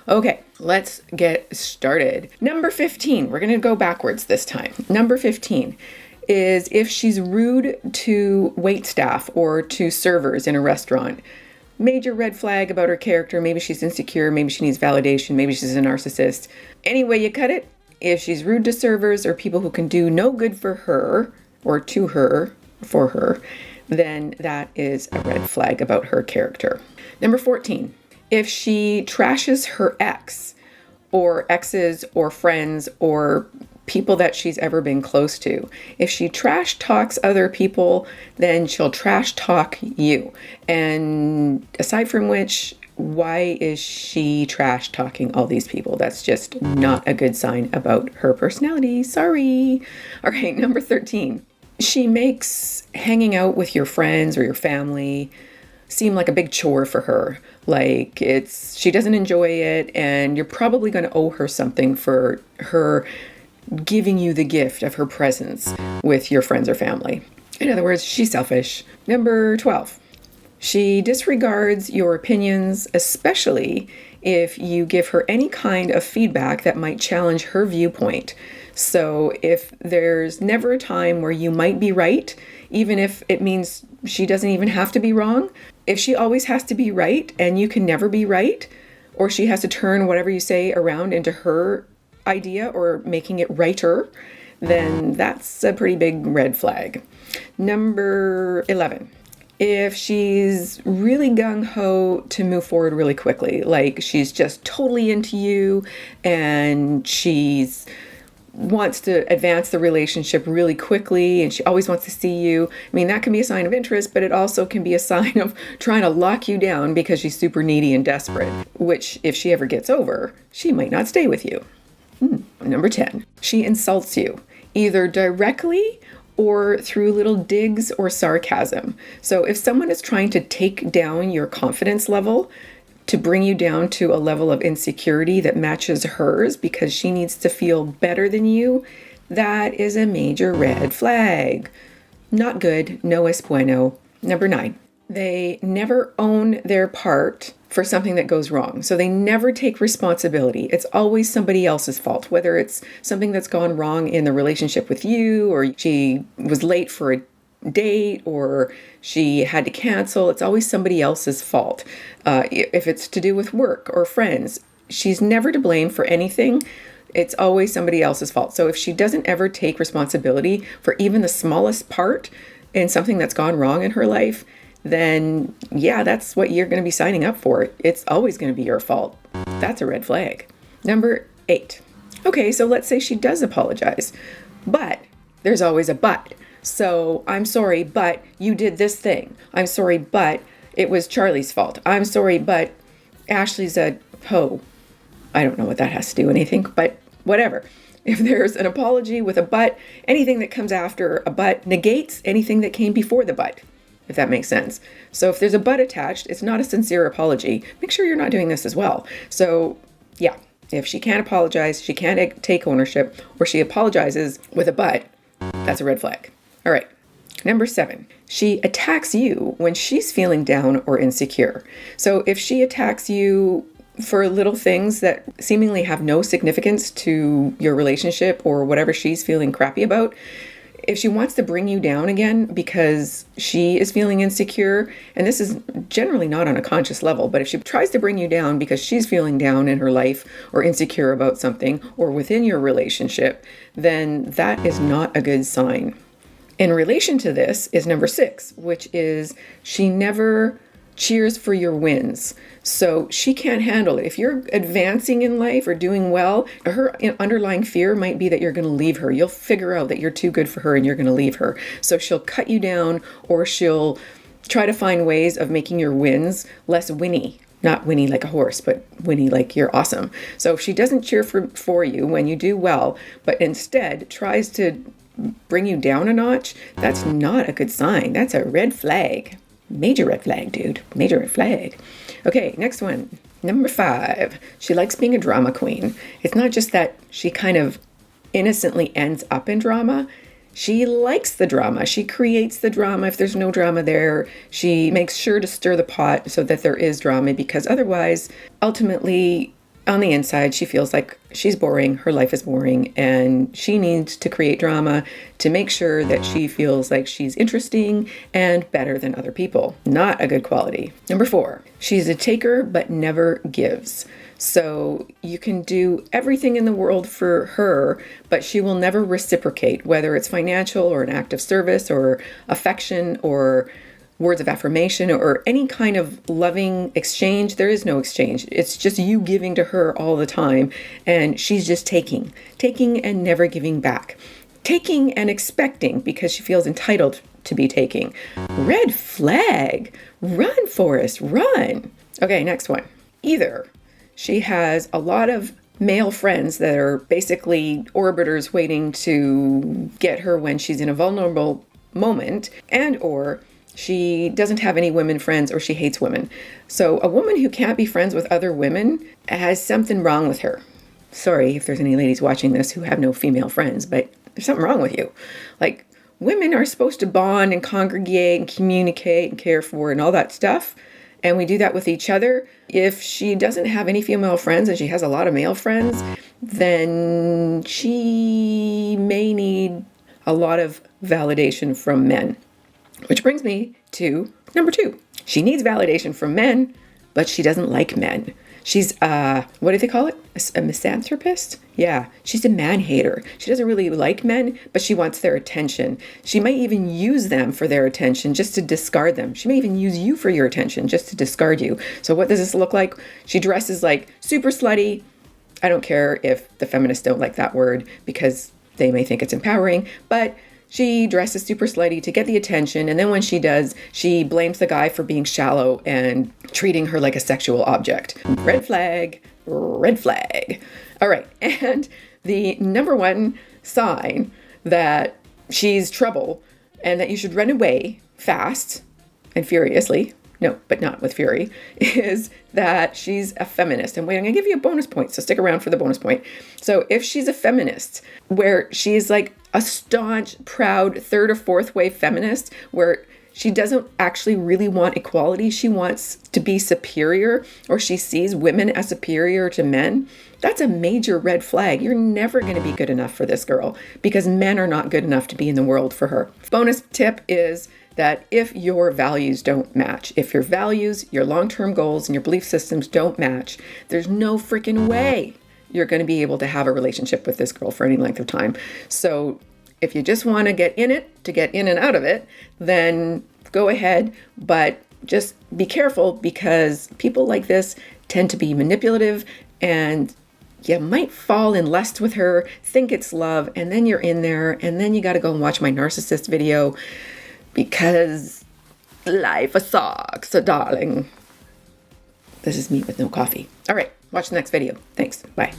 Okay, let's get started. Number 15, we're going to go backwards this time. Number 15 is if she's rude to waitstaff or to servers in a restaurant. Major red flag about her character. Maybe she's insecure, maybe she needs validation, maybe she's a narcissist. Any way you cut it, if she's rude to servers or people who can do no good for her or to her, for her, then that is a red flag about her character. Number 14, if she trashes her ex or exes or friends or people that she's ever been close to. If she trash talks other people, then she'll trash talk you. And aside from which, why is she trash talking all these people? That's just not a good sign about her personality. Sorry. All right, number 13. She makes hanging out with your friends or your family seem like a big chore for her. Like she doesn't enjoy it, and you're probably going to owe her something for her giving you the gift of her presence with your friends or family. In other words, she's selfish. Number 12, she disregards your opinions, especially if you give her any kind of feedback that might challenge her viewpoint. So if there's never a time where you might be right, even if it means she doesn't even have to be wrong, if she always has to be right and you can never be right, or she has to turn whatever you say around into her idea or making it righter, then that's a pretty big red flag. Number 11. If she's really gung-ho to move forward really quickly, like she's just totally into you and she's wants to advance the relationship really quickly and she always wants to see you. I mean, that can be a sign of interest, but it also can be a sign of trying to lock you down because she's super needy and desperate, which if she ever gets over, she might not stay with you. Number 10, she insults you, either directly or through little digs or sarcasm. So if someone is trying to take down your confidence level, to bring you down to a level of insecurity that matches hers because she needs to feel better than you, that is a major red flag. Not good, no es bueno. Number 9, they never own their part for something that goes wrong. So they never take responsibility. It's always somebody else's fault, whether it's something that's gone wrong in the relationship with you, or she was late for a date, or she had to cancel. It's always somebody else's fault. If it's to do with work or friends, she's never to blame for anything. It's always somebody else's fault. So if she doesn't ever take responsibility for even the smallest part in something that's gone wrong in her life, then yeah, that's what you're going to be signing up for. It's always going to be your fault. That's a red flag. Number 8. Okay, so let's say she does apologize, but there's always a but. So I'm sorry, but you did this thing. I'm sorry, but it was Charlie's fault. I'm sorry, but Ashley's a hoe. I don't know what that has to do with anything, but whatever. If there's an apology with a but, anything that comes after a but negates anything that came before the but, if that makes sense. So if there's a but attached, it's not a sincere apology. Make sure you're not doing this as well. So yeah, if she can't apologize, she can't take ownership, or she apologizes with a but, that's a red flag. All right, number 7, she attacks you when she's feeling down or insecure. So if she attacks you for little things that seemingly have no significance to your relationship or whatever she's feeling crappy about, if she wants to bring you down again because she is feeling insecure, and this is generally not on a conscious level, but if she tries to bring you down because she's feeling down in her life or insecure about something or within your relationship, then that is not a good sign. In relation to this is number 6, which is she never cheers for your wins. So she can't handle it. If you're advancing in life or doing well, her underlying fear might be that you're going to leave her. You'll figure out that you're too good for her and you're going to leave her. So she'll cut you down, or she'll try to find ways of making your wins less whinny. Not whinny like a horse, but whinny like you're awesome. So if she doesn't cheer for you when you do well, but instead tries to bring you down a notch, that's not a good sign. That's a red flag. Major red flag, dude. Major red flag. Okay, next one. Number 5. She likes being a drama queen. It's not just that she kind of innocently ends up in drama. She likes the drama. She creates the drama. If there's no drama there, she makes sure to stir the pot so that there is drama, because otherwise, ultimately, on the inside, she feels like she's boring, her life is boring, and she needs to create drama to make sure that she feels like she's interesting and better than other people. Not a good quality. Number 4, she's a taker but never gives. So you can do everything in the world for her, but she will never reciprocate, whether it's financial or an act of service or affection or words of affirmation or any kind of loving exchange. There is no exchange. It's just you giving to her all the time, and she's just taking and never giving back. Taking and expecting because she feels entitled to be taking. Red flag. Run, Forrest, run. Okay, next one. Either she has a lot of male friends that are basically orbiters waiting to get her when she's in a vulnerable moment, and or she doesn't have any women friends, or she hates women. So a woman who can't be friends with other women has something wrong with her. Sorry if there's any ladies watching this who have no female friends, but there's something wrong with you. Like, women are supposed to bond and congregate and communicate and care for and all that stuff. And we do that with each other. If she doesn't have any female friends and she has a lot of male friends, then she may need a lot of validation from men. Which brings me to number 2. She needs validation from men, but she doesn't like men. She's, what do they call it? A misanthropist? Yeah, she's a man-hater. She doesn't really like men, but she wants their attention. She might even use them for their attention just to discard them. She may even use you for your attention just to discard you. So what does this look like? She dresses like super slutty. I don't care if the feminists don't like that word because they may think it's empowering, but she dresses super slutty to get the attention, and then when she does, she blames the guy for being shallow and treating her like a sexual object. Red flag, red flag. All right, and the number 1 sign that she's trouble and that you should run away fast and furiously, no, but not with fury, is that she's a feminist. And wait, I'm going to give you a bonus point, so stick around for the bonus point. So if she's a feminist, where she's like a staunch, proud, 3rd or 4th wave feminist, where she doesn't actually really want equality, she wants to be superior, or she sees women as superior to men, that's a major red flag. You're never going to be good enough for this girl because men are not good enough to be in the world for her. Bonus tip is that if your values don't match, if your values, your long-term goals, and your belief systems don't match, there's no freaking way you're going to be able to have a relationship with this girl for any length of time. So if you just want to get in it, to get in and out of it, then go ahead, but just be careful because people like this tend to be manipulative, and you might fall in lust with her, think it's love, and then you're in there, and then you got to go and watch my narcissist video because life sucks, so darling. This is me with no coffee. All right, watch the next video. Thanks. Bye.